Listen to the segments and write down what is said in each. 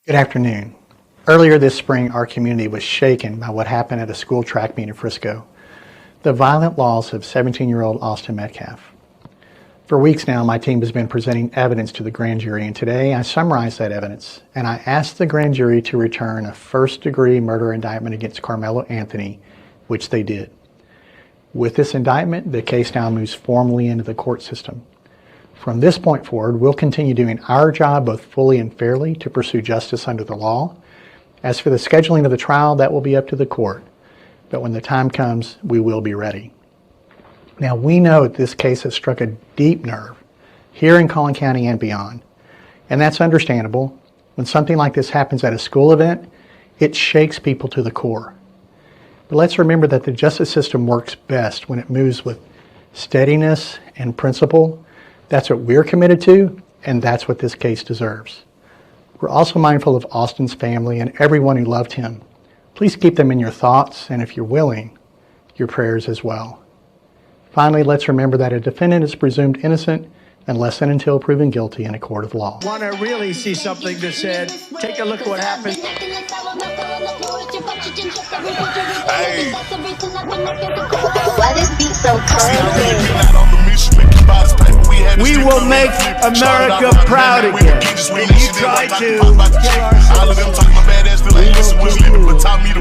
Good afternoon. Earlier this spring, our community was shaken by what happened at a school track meet in Frisco. The violent loss of 17-year-old Austin Metcalf. For weeks now, my team has been presenting evidence to the grand jury, and today I summarized that evidence, and I asked the grand jury to return a first-degree murder indictment against Karmelo Anthony, which they did. With this indictment, the case now moves formally into the court system. From this point forward, we'll continue doing our job both fully and fairly to pursue justice under the law. As for the scheduling of the trial, that will be up to the court. But when the time comes, we will be ready. Now, we know that this case has struck a deep nerve here in Collin County and beyond. And that's understandable. When something like this happens at a school event, it shakes people to the core. But let's remember that the justice system works best when it moves with steadiness and principle. That's what we're committed to, and that's what this case deserves. We're also mindful of Austin's family and everyone who loved him. Please keep them in your thoughts, and if you're willing, your prayers as well. Finally, let's remember that a defendant is presumed innocent unless and until proven guilty in a court of law. Want to really see something that said, take a look at what happened. Hey. Why this beat so crazy? We will make America proud again. And you try to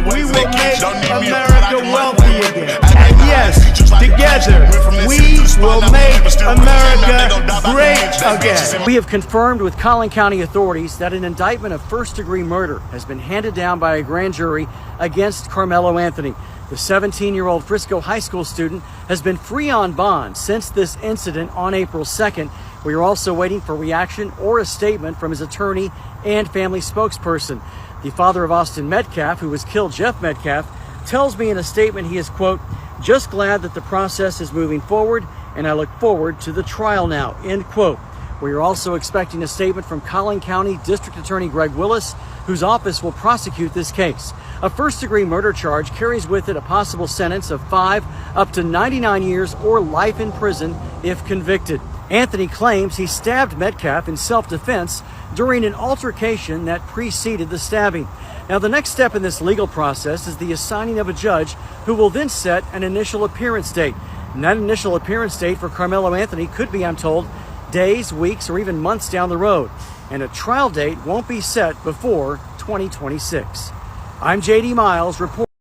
we will make America wealthy again. And yes, together, we will make America great again. We have confirmed with Collin County authorities that an indictment of first-degree murder has been handed down by a grand jury against Karmelo Anthony. The 17-year-old Frisco high school student has been free on bond since this incident on April 2nd. We are also waiting for reaction or a statement from his attorney and family spokesperson. The father of Austin Metcalf, who was killed, Jeff Metcalf, tells me in a statement he is, quote, just glad that the process is moving forward and I look forward to the trial now, end quote. We are also expecting a statement from Collin County District Attorney Greg Willis, whose office will prosecute this case. A first-degree murder charge carries with it a possible sentence of 5 up to 99 years or life in prison if convicted. Anthony claims he stabbed Metcalf in self-defense during an altercation that preceded the stabbing. Now, the next step in this legal process is the assigning of a judge who will then set an initial appearance date. And that initial appearance date for Karmelo Anthony could be, I'm told, days, weeks, or even months down the road. And a trial date won't be set before 2026. I'm JD Miles reporting.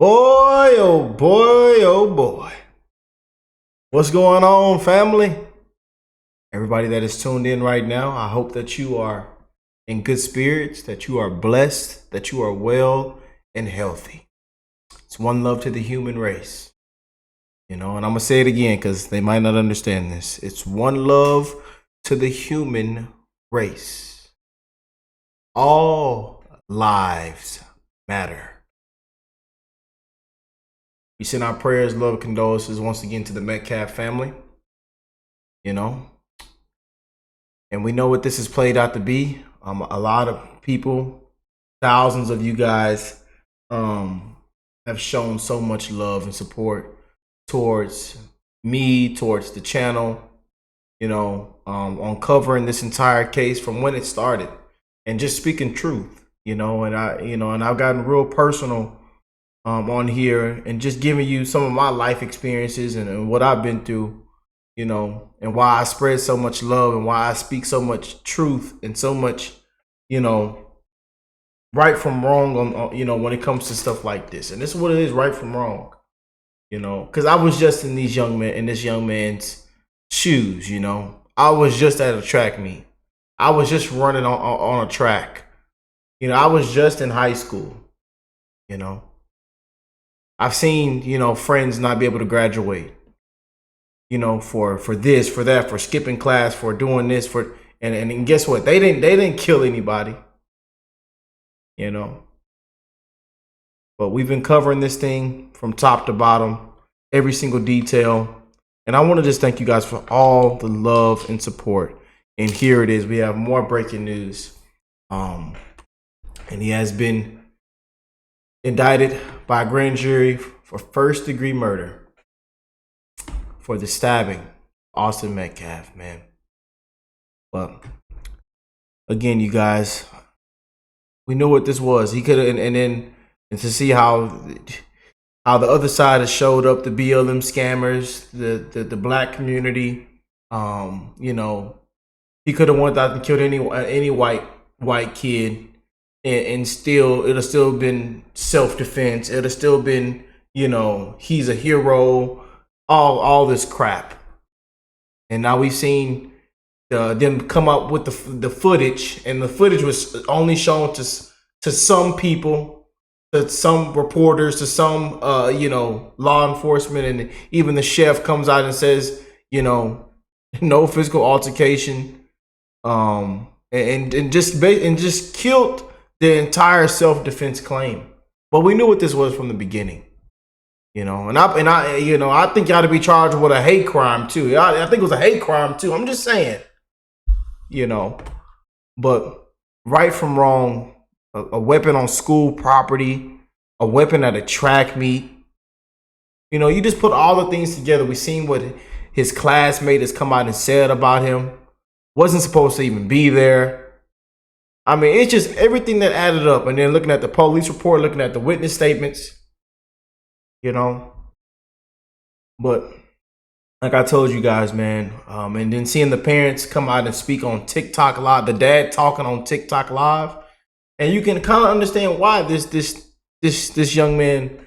Boy, oh boy, oh boy. What's going on, family? Everybody that is tuned in right now, I hope that you are in good spirits, that you are blessed, that you are well and healthy. It's one love to the human race. You know, and I'm going to say it again because they might not understand this. It's one love to the human race. All lives matter. We send our prayers, love, and condolences once again to the Metcalf family. You know, and we know what this has played out to be. A lot of people, thousands of you guys, have shown so much love and support towards me, towards the channel, you know, on covering this entire case from when it started and just speaking truth, you know, and I've gotten real personal on here and just giving you some of my life experiences and what I've been through, you know, and why I spread so much love and why I speak so much truth and so much, you know, right from wrong on, you know, when it comes to stuff like this. And this is what it is, right from wrong. You know, because I was just in this young man's shoes. You know, I was just at a track meet. I was just running on a track. You know, I was just in high school. You know, I've seen, you know, friends not be able to graduate. You know, for this, for that, for skipping class, for doing this, and guess what? They didn't kill anybody. You know. But we've been covering this thing from top to bottom, every single detail. And I want to just thank you guys for all the love and support. And here it is. We have more breaking news. And he has been indicted by a grand jury for first-degree murder for the stabbing of Austin Metcalf, man. But again, you guys, we knew what this was. He could have, and to see how the other side has showed up, the BLM scammers, the black community. You know, he could have went out and killed any white kid, and still it'll still been self-defense. It'll still been, you know, he's a hero. All this crap, and now we've seen them come up with the footage, and the footage was only shown to some people, to some reporters, to some you know, law enforcement, and even the chef comes out and says, you know, no physical altercation, and just killed the entire self-defense claim. But we knew what this was from the beginning. You know, and I, you know, I think you ought to be charged with a hate crime too. I think it was a hate crime too. I'm just saying, you know, but right from wrong, a weapon on school property, a weapon at a track meet. You know, you just put all the things together. We've seen what his classmate has come out and said about him. Wasn't supposed to even be there. I mean, it's just everything that added up. And then looking at the police report, looking at the witness statements. You know, but like I told you guys, man, and then seeing the parents come out and speak on TikTok Live, the dad talking on TikTok Live, and you can kind of understand why this young man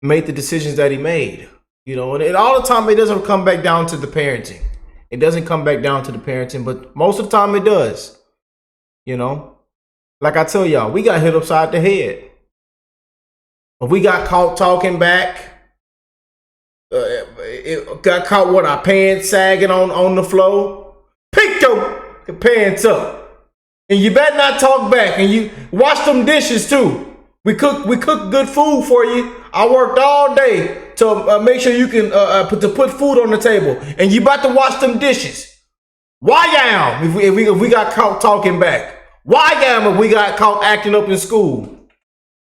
made the decisions that he made. You know, and all the time it doesn't come back down to the parenting. It doesn't come back down to the parenting, but most of the time it does. You know, like I tell y'all, we got hit upside the head. If we got caught talking back, got caught with our pants sagging on the floor, pick your pants up. And you better not talk back. And you wash them dishes too. We cook good food for you. I worked all day to make sure you can put food on the table. And you about to wash them dishes. Why am if we got caught talking back? Why am if we got caught acting up in school?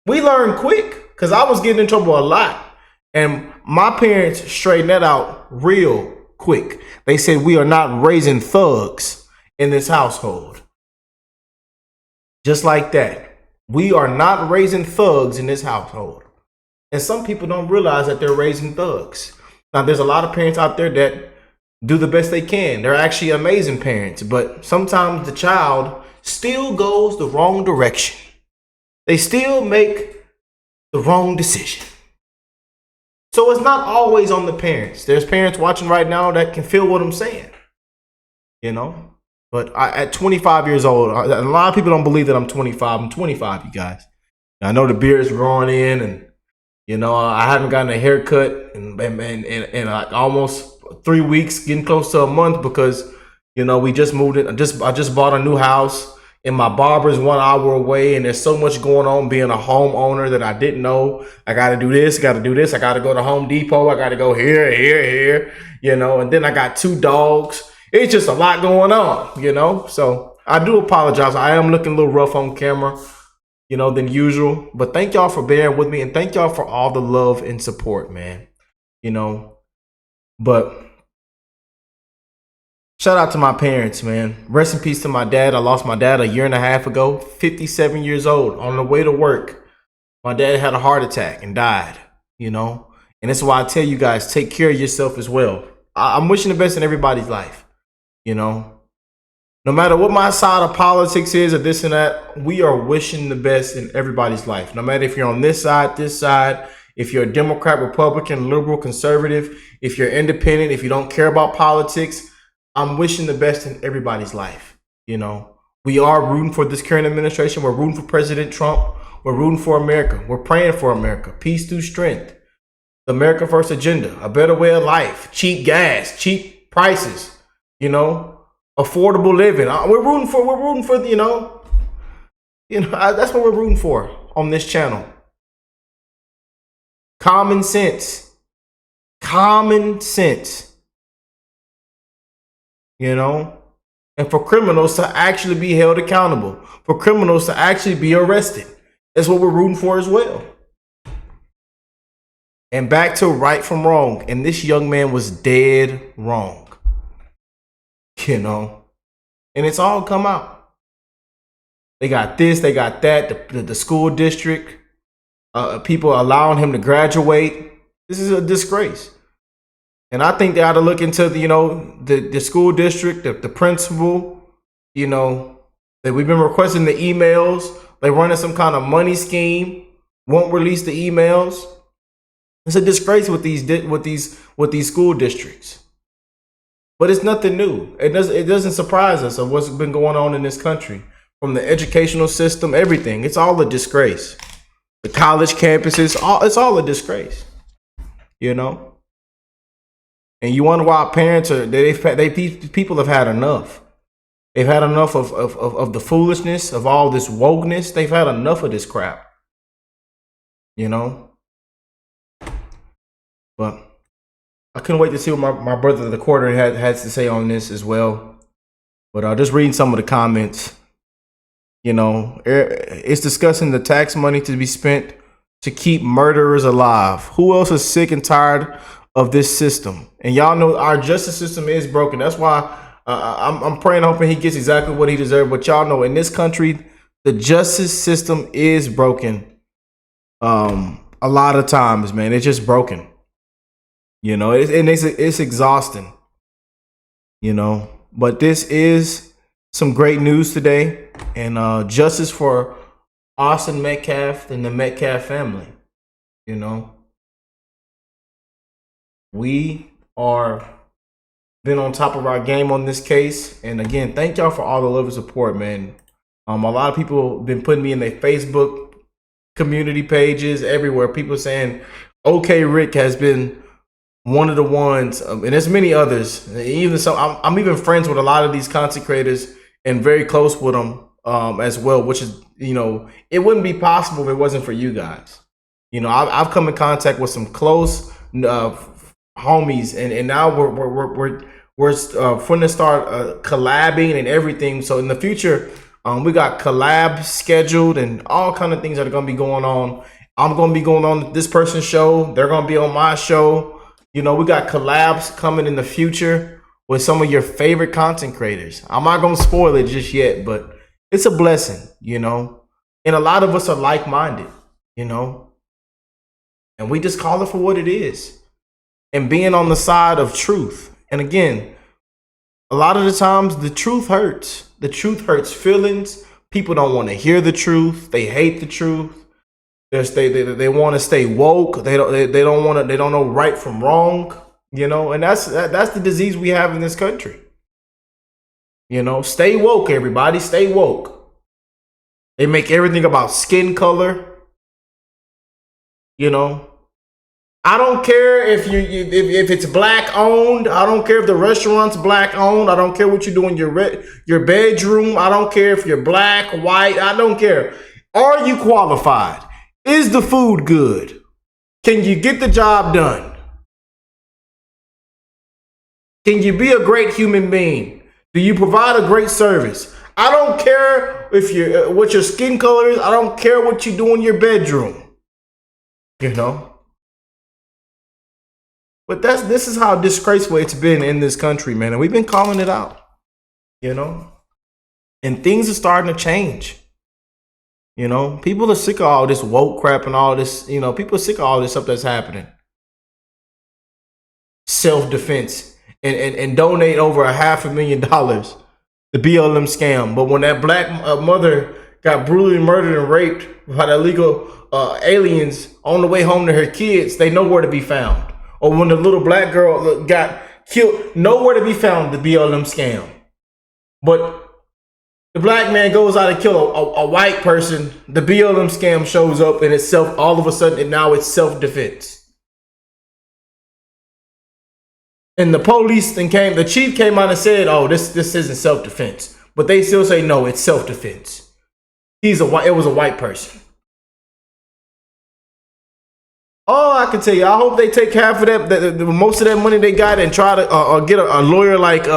We learned quick. Because I was getting in trouble a lot. And my parents straightened that out real quick. They said we are not raising thugs in this household. Just like that. We are not raising thugs in this household. And some people don't realize that they're raising thugs. Now, there's a lot of parents out there that do the best they can. They're actually amazing parents. But sometimes the child still goes the wrong direction. They still make the wrong decision. So it's not always on the parents. There's parents watching right now that can feel what I'm saying, you know. But at 25 years old, a lot of people don't believe that I'm 25. I'm 25, you guys. I know the beard's growing in, and you know I haven't gotten a haircut in like almost 3 weeks, getting close to a month, because you know we just moved in. I just bought a new house. And my barber's 1 hour away, and there's so much going on being a homeowner that I didn't know. I got to do this, got to do this. I got to go to Home Depot. I got to go here, you know, and then I got 2 dogs. It's just a lot going on, you know. So I do apologize. I am looking a little rough on camera, you know, than usual. But thank y'all for bearing with me, and thank y'all for all the love and support, man, you know. But shout out to my parents, man. Rest in peace to my dad. I lost my dad a year and a half ago, 57 years old, on the way to work. My dad had a heart attack and died, you know. And that's why I tell you guys, take care of yourself as well. I'm wishing the best in everybody's life, you know. No matter what my side of politics is or this and that, we are wishing the best in everybody's life. No matter if you're on this side, if you're a Democrat, Republican, liberal, conservative, if you're independent, if you don't care about politics, I'm wishing the best in everybody's life. You know, we are rooting for this current administration. We're rooting for President Trump. We're rooting for America. We're praying for America. Peace through strength. The America First agenda, a better way of life, cheap gas, cheap prices, you know, affordable living. We're rooting for, you know, that's what we're rooting for on this channel. Common sense. Common sense. You know, and for criminals to actually be held accountable, for criminals to actually be arrested. That's what we're rooting for as well. And back to right from wrong. And this young man was dead wrong, you know, and it's all come out. They got this, they got that. The school district, people allowing him to graduate. This is a disgrace. And I think they ought to look into the school district, the principal, that we've been requesting the emails. They running some kind of money scheme, won't release the emails. It's a disgrace with these school districts. But it's nothing new. It doesn't surprise us of what's been going on in this country. From the educational system, everything. It's all a disgrace. The college campuses, it's all a disgrace. And you wonder why parents people have had enough. They've had enough of the foolishness, of all this wokeness. They've had enough of this crap. But I couldn't wait to see what my brother, the quarter, had to say on this as well. But just reading some of the comments, it's discussing the tax money to be spent to keep murderers alive. Who else is sick and tired of this system? And y'all know our justice system is broken. That's why I'm praying, hoping he gets exactly what he deserves. But y'all know in this country, the justice system is broken. A lot of times, man, it's just broken. It's exhausting. But this is some great news today, and justice for Austin Metcalf and the Metcalf family. We are been on top of our game on this case, and again, thank y'all for all the love and support, man. A lot of people have been putting me in their Facebook community pages everywhere. People saying OkayRickk has been one of the ones, and there's many others. Even so, I'm even friends with a lot of these content creators and very close with them as well. Which is, it wouldn't be possible if it wasn't for you guys. I've come in contact with some close homies, and now we're going to start collabing and everything. So in the future, we got collabs scheduled and all kind of things that are going to be going on. I'm going to be going on this person's show. They're going to be on my show. We got collabs coming in the future with some of your favorite content creators. I'm not going to spoil it just yet, but it's a blessing, and a lot of us are like-minded, and we just call it for what it is, and being on the side of truth. And again, a lot of the times the truth hurts. The truth hurts feelings. People don't want to hear the truth. They hate the truth. They want to stay woke. They don't know right from wrong. And that's the disease we have in this country. Stay woke, everybody. Stay woke. They make everything about skin color. I don't care if if it's black owned. I don't care if the restaurant's black owned. I don't care what you do in your bedroom. I don't care if you're black, white. I don't care. Are you qualified? Is the food good? Can you get the job done? Can you be a great human being? Do you provide a great service? I don't care if what your skin color is. I don't care what you do in your bedroom. But this is how disgraceful it's been in this country, man. And we've been calling it out. And things are starting to change. People are sick of all this woke crap and all this, people are sick of all this stuff that's happening. Self-defense and donate over $500,000 the BLM scam. But when that black mother got brutally murdered and raped by the illegal aliens on the way home to her kids, they nowhere to be found. Or when the little black girl got killed, nowhere to be found, the BLM scam. But the black man goes out and kill a white person, the BLM scam shows up, and all of a sudden, and now it's self-defense. And the police the chief came out and said, oh, this isn't self-defense. But they still say, no, it's self-defense. It was a white person. Oh, I can tell you, I hope they take half of that, most of that money they got, and try to get a lawyer like,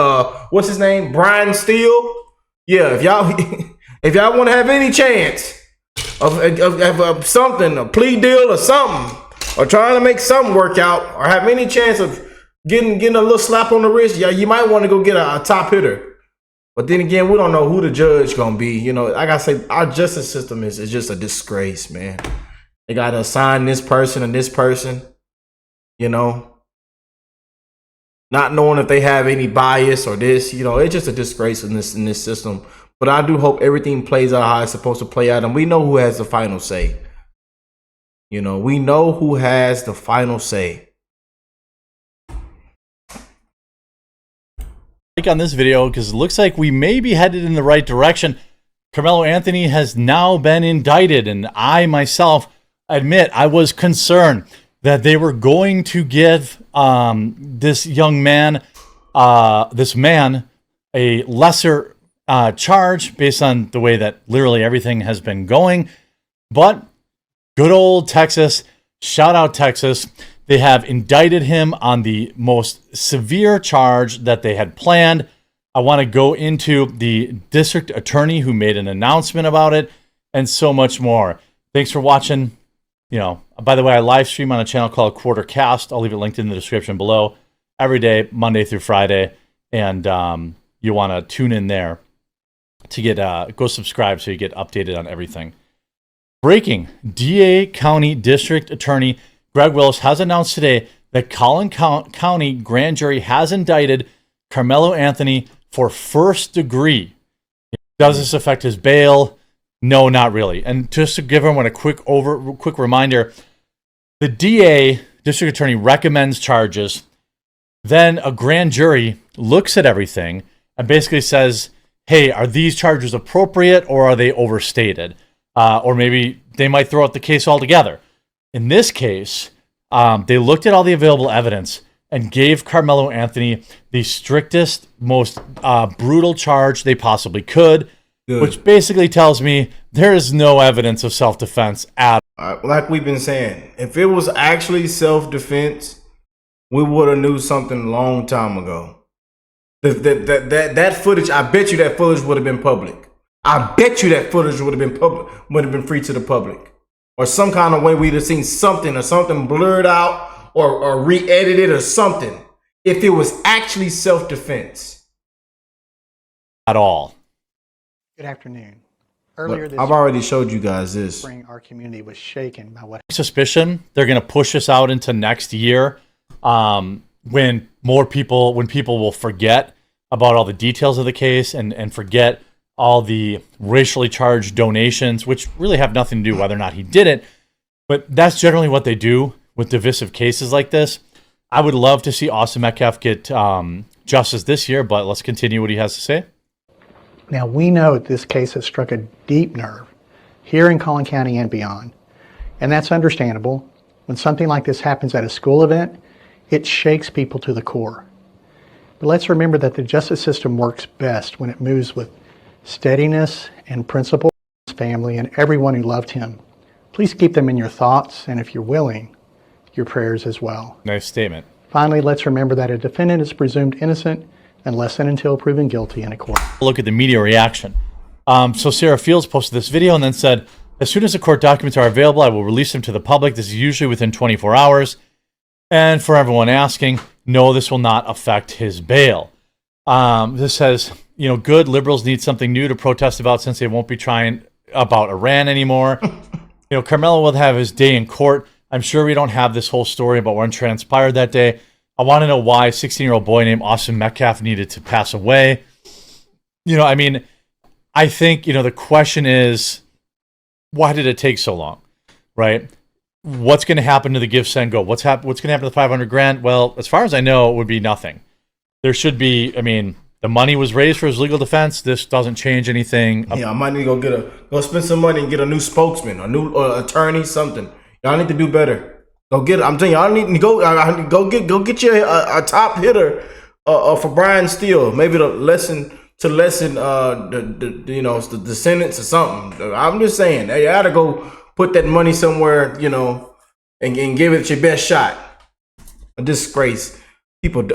what's his name? Brian Steele. Yeah, if y'all want to have any chance of something, a plea deal or something, or trying to make something work out, or have any chance of getting a little slap on the wrist, yeah, you might want to go get a top hitter. But then again, we don't know who the judge gonna be. You know, like I say, our justice system is just a disgrace, man. They gotta assign this person and this person, you know, not knowing if they have any bias or this, you know, it's just a disgrace in this system. But I do hope everything plays out how it's supposed to play out, and we know who has the final say. You know, we know who has the final say. On this video, because it looks like we may be headed in the right direction. Karmelo Anthony has now been indicted, and I myself admit I was concerned that they were going to give this man a lesser charge based on the way that literally everything has been going. But good old Texas, shout out Texas, they have indicted him on the most severe charge that they had planned. I want to go into the district attorney who made an announcement about it and so much more. Thanks for watching. You know, by the way, I live stream on a channel called Quartercast. I'll leave it linked in the description below every day, Monday through Friday. And you want to tune in there to get, go subscribe so you get updated on everything. Breaking, DA County District Attorney Greg Willis has announced today that Collin County Grand Jury has indicted Karmelo Anthony for first degree. Does this affect his bail? No, not really. And just to give everyone a quick reminder, the DA, District Attorney, recommends charges. Then a grand jury looks at everything and basically says, hey, are these charges appropriate or are they overstated? Or maybe they might throw out the case altogether. In this case, they looked at all the available evidence and gave Karmelo Anthony the strictest, most brutal charge they possibly could. Good. Which basically tells me there is no evidence of self-defense at all. Like we've been saying, if it was actually self-defense, we would have knew something a long time ago. That footage, I bet you that footage would have been public. I bet you that footage would have been public, would have been free to the public. Or some kind of way we'd have seen something or something blurred out or re-edited or something. If it was actually self-defense. At all. Good afternoon. Earlier this I've already showed you guys this. spring, our community was shaken by what Suspicion they're going to push this out into next year, when people will forget about all the details of the case and forget all the racially charged donations, which really have nothing to do whether or not he did it. But that's generally what they do with divisive cases like this. I would love to see Austin Metcalf get justice this year, but let's continue what he has to say. Now, we know that this case has struck a deep nerve here in Collin County and beyond. And that's understandable. When something like this happens at a school event, it shakes people to the core. But let's remember that the justice system works best when it moves with steadiness and principle. His family and everyone who loved him. Please keep them in your thoughts, and if you're willing, your prayers as well. Nice statement. Finally, let's remember that a defendant is presumed innocent unless and until proven guilty in a court. Look at the media reaction. So Sarah Fields posted this video and then said, as soon as the court documents are available, I will release them to the public. This is usually within 24 hours. And for everyone asking, no, this will not affect his bail. This says, you know, good liberals need something new to protest about since they won't be trying about Iran anymore. You know, Karmelo will have his day in court. I'm sure we don't have this whole story about what transpired that day. I want to know why a 16-year-old boy named Austin Metcalf needed to pass away. You know, I mean, I think, you know, the question is, why did it take so long, right? What's going to happen to the give, send, go? What's going to happen to the 500 grand? Well, as far as I know, it would be nothing. There should be, I mean, the money was raised for his legal defense. This doesn't change anything. Yeah, I might need to go spend some money and get a new spokesman, a new attorney, something. Y'all need to do better. Go get it. I'm telling you, I need to go get you a top hitter for Brian Steele. Maybe to lessen the sentence or something. I'm just saying, you gotta go put that money somewhere, you know, and give it your best shot. A disgrace. People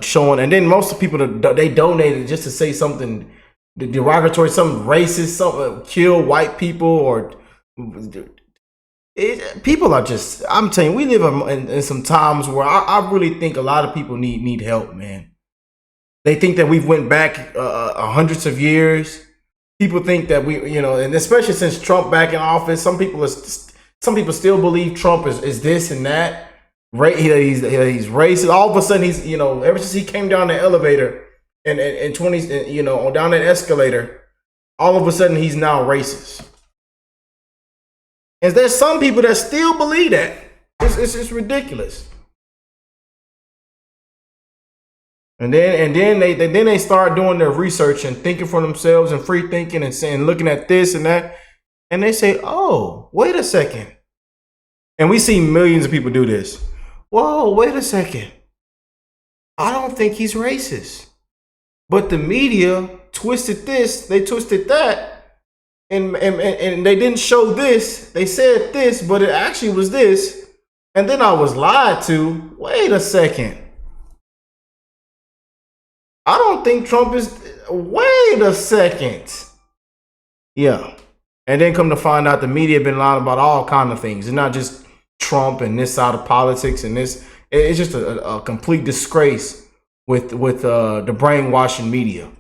showing, and then most of the people they donated just to say something derogatory, something racist, something kill white people or. People are just, I'm telling you, we live in some times where I really think a lot of people need help, man. They think that we've went back hundreds of years. People think that we, and especially since Trump back in office, some people still believe Trump is this and that. He's racist. All of a sudden, he's ever since he came down the elevator and 20, on down that escalator, all of a sudden he's now racist. And there's some people that still believe that. It's ridiculous. And then they start doing their research and thinking for themselves and free thinking and saying, looking at this and that, and they say, "Oh, wait a second." And we see millions of people do this. Whoa, wait a second. I don't think he's racist. But the media twisted this, they twisted that, and they didn't show this. They said this, but it actually was this. And then I was lied to. Wait a second. I don't think Trump is. Wait a second. Yeah. And then come to find out the media have been lying about all kinds of things. It's not just Trump and this side of politics and this. It's just a complete disgrace with the brainwashing media.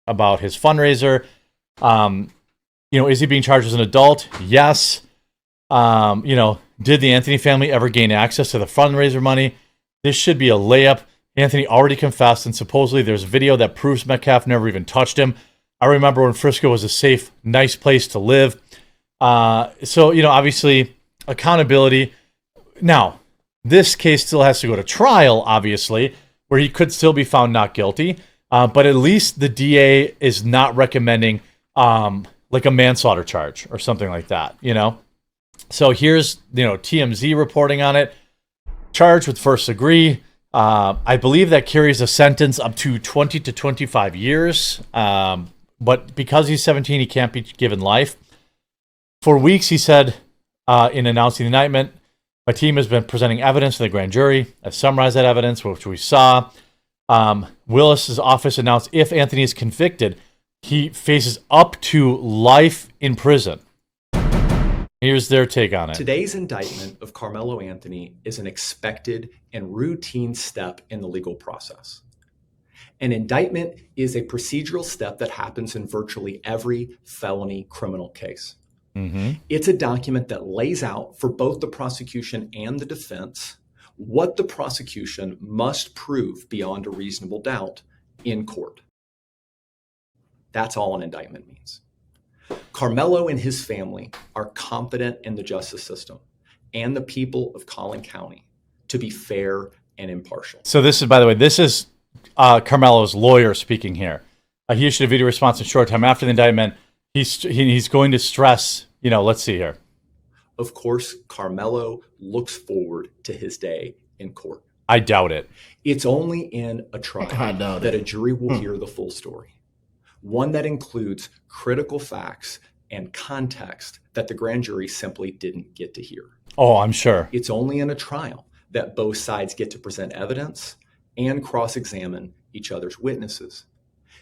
About his fundraiser. Is he being charged as an adult? Yes. Did the Anthony family ever gain access to the fundraiser money? This should be a layup. Anthony already confessed, and supposedly there's video that proves Metcalf never even touched him. I remember when Frisco was a safe, nice place to live. Obviously, accountability. Now, this case still has to go to trial, obviously, where he could still be found not guilty. But at least the DA is not recommending like a manslaughter charge or something like that, So here's, TMZ reporting on it. Charged with first degree. I believe that carries a sentence up to 20 to 25 years. But because he's 17, he can't be given life. For weeks, he said in announcing the indictment, my team has been presenting evidence to the grand jury. I've summarized that evidence, which we saw. Willis's office announced if Anthony is convicted, he faces up to life in prison. Here's their take on it. Today's indictment of Karmelo Anthony is an expected and routine step in the legal process. An indictment is a procedural step that happens in virtually every felony criminal case. Mm-hmm. It's a document that lays out for both the prosecution and the defense what the prosecution must prove beyond a reasonable doubt in court. That's all an indictment means. Karmelo and his family are confident in the justice system and the people of Collin County to be fair and impartial. So this is, by the way, Karmelo's lawyer speaking here. He issued a video response a short time after the indictment. He's going to stress, let's see here. Of course, Karmelo looks forward to his day in court. I doubt it. It's only in a trial that a jury will hear the full story. One that includes critical facts and context that the grand jury simply didn't get to hear. Oh, I'm sure. It's only in a trial that both sides get to present evidence and cross-examine each other's witnesses.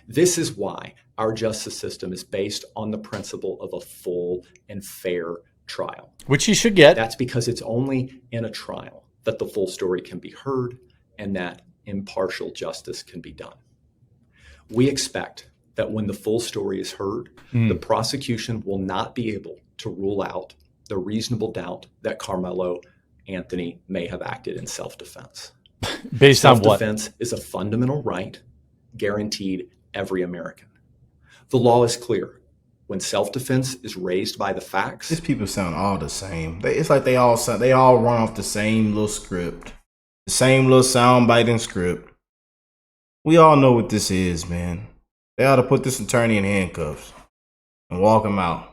This is why our justice system is based on the principle of a full and fair trial. Which he should get. That's because it's only in a trial that the full story can be heard and that impartial justice can be done. We expect that when the full story is heard, the prosecution will not be able to rule out the reasonable doubt that Karmelo Anthony may have acted in self-defense. Based on what? Self-defense is a fundamental right guaranteed every American. The law is clear. When self-defense is raised by the facts... These people sound all the same. It's like they all run off the same little script. The same little sound-biting script. We all know what this is, man. They ought to put this attorney in handcuffs and walk him out.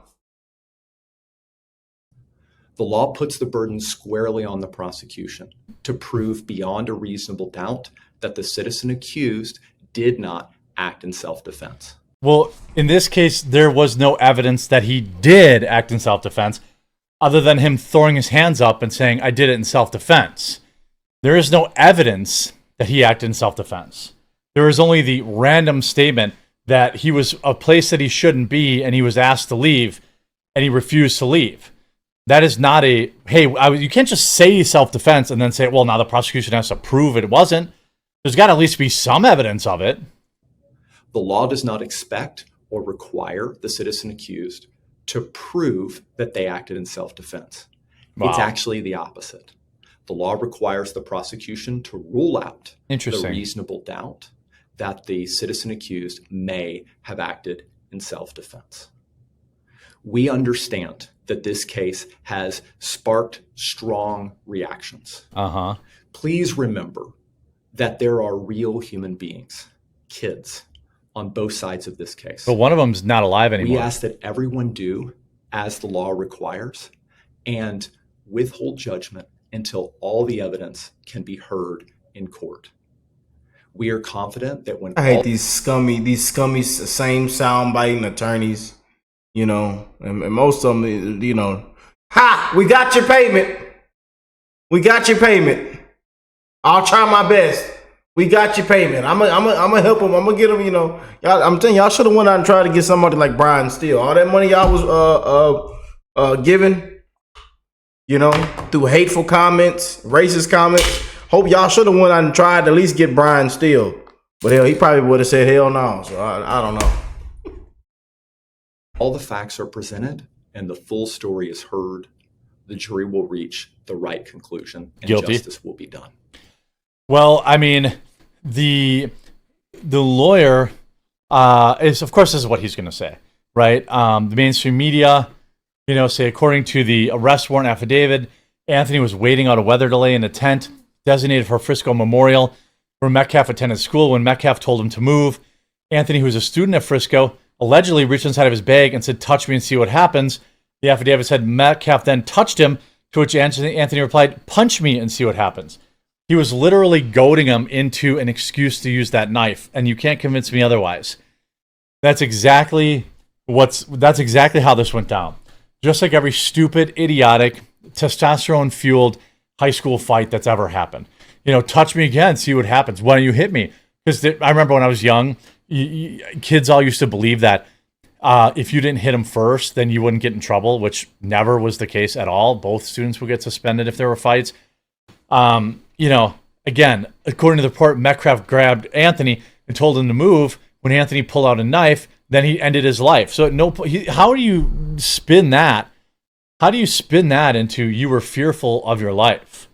The law puts the burden squarely on the prosecution to prove beyond a reasonable doubt that the citizen accused did not act in self-defense. Well, in this case, there was no evidence that he did act in self-defense other than him throwing his hands up and saying, I did it in self-defense. There is no evidence that he acted in self-defense. There is only the random statement that he was a place that he shouldn't be and he was asked to leave and he refused to leave. That is not you can't just say self-defense and then say, well, now the prosecution has to prove it wasn't. There's got to at least be some evidence of it. The law does not expect or require the citizen accused to prove that they acted in self-defense. Wow. It's actually the opposite. The law requires the prosecution to rule out the reasonable doubt that the citizen accused may have acted in self-defense. We understand that this case has sparked strong reactions. Please remember that there are real human beings, kids, on both sides of this case. But one of them's not alive anymore. We ask that everyone do as the law requires and withhold judgment until all the evidence can be heard in court. We are confident that when I hate these scummy same sound biting attorneys, you know, and most of them, you know, ha, we got your payment. We got your payment. I'll try my best. We got your payment. I'm gonna help them. I'm gonna get them. You know, y'all, I'm telling y'all should have went out and tried to get somebody like Brian Steele. All that money y'all was giving, you know, through hateful comments, racist comments. Hope y'all should have went out and tried to at least get Brian Steele. But hell, he probably would have said hell no. So I don't know. All the facts are presented and the full story is heard, the jury will reach the right conclusion and Guilty. Justice will be done. Well, I mean, the lawyer is, of course, this is what he's going to say, right? The mainstream media, you know, say according to the arrest warrant affidavit, Anthony was waiting out a weather delay in a tent designated for Frisco Memorial, where Metcalf attended school. When Metcalf told him to move, Anthony, who was a student at Frisco, allegedly reached inside of his bag and said, "Touch me and see what happens." The affidavit said Metcalf then touched him, to which Anthony replied, "Punch me and see what happens." He was literally goading him into an excuse to use that knife, and you can't convince me otherwise. That's exactly how this went down. Just like every stupid, idiotic, testosterone-fueled high school fight that's ever happened. You know, touch me again, see what happens. Why don't you hit me? Because I remember when I was young, kids all used to believe that if you didn't hit them first, then you wouldn't get in trouble, which never was the case at all. Both students would get suspended if there were fights. You know, again, according to the report, Metcalf grabbed Anthony and told him to move. When Anthony pulled out a knife, then he ended his life. So how do you spin that? How do you spin that into you were fearful of your life?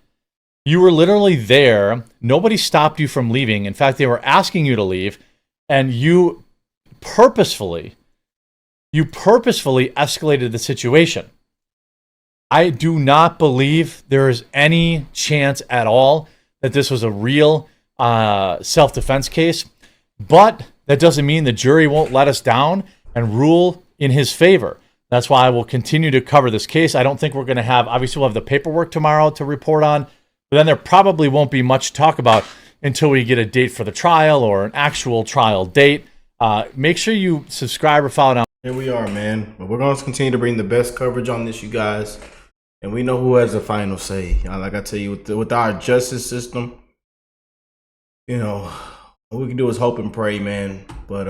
You were literally there. Nobody stopped you from leaving. In fact, they were asking you to leave, and you purposefully escalated the situation. I do not believe there is any chance at all that this was a real self-defense case, but that doesn't mean the jury won't let us down and rule in his favor. That's why I will continue to cover this case. I don't think we're going to have, obviously we'll have the paperwork tomorrow to report on, but then there probably won't be much to talk about until we get a date for the trial or an actual trial date. Make sure you subscribe or follow down. Here we are, man. But we're going to continue to bring the best coverage on this, you guys. And we know who has the final say. Like I tell you, with our justice system, you know, what we can do is hope and pray, man. But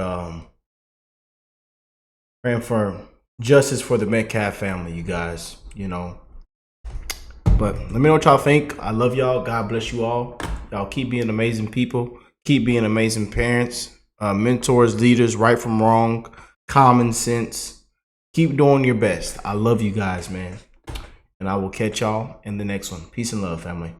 praying for justice for the Metcalf family, you guys, you know. But let me know what y'all think. I love y'all. God bless you all. Y'all keep being amazing people. Keep being amazing parents, mentors, leaders, right from wrong, common sense. Keep doing your best. I love you guys, man. And I will catch y'all in the next one. Peace and love, family.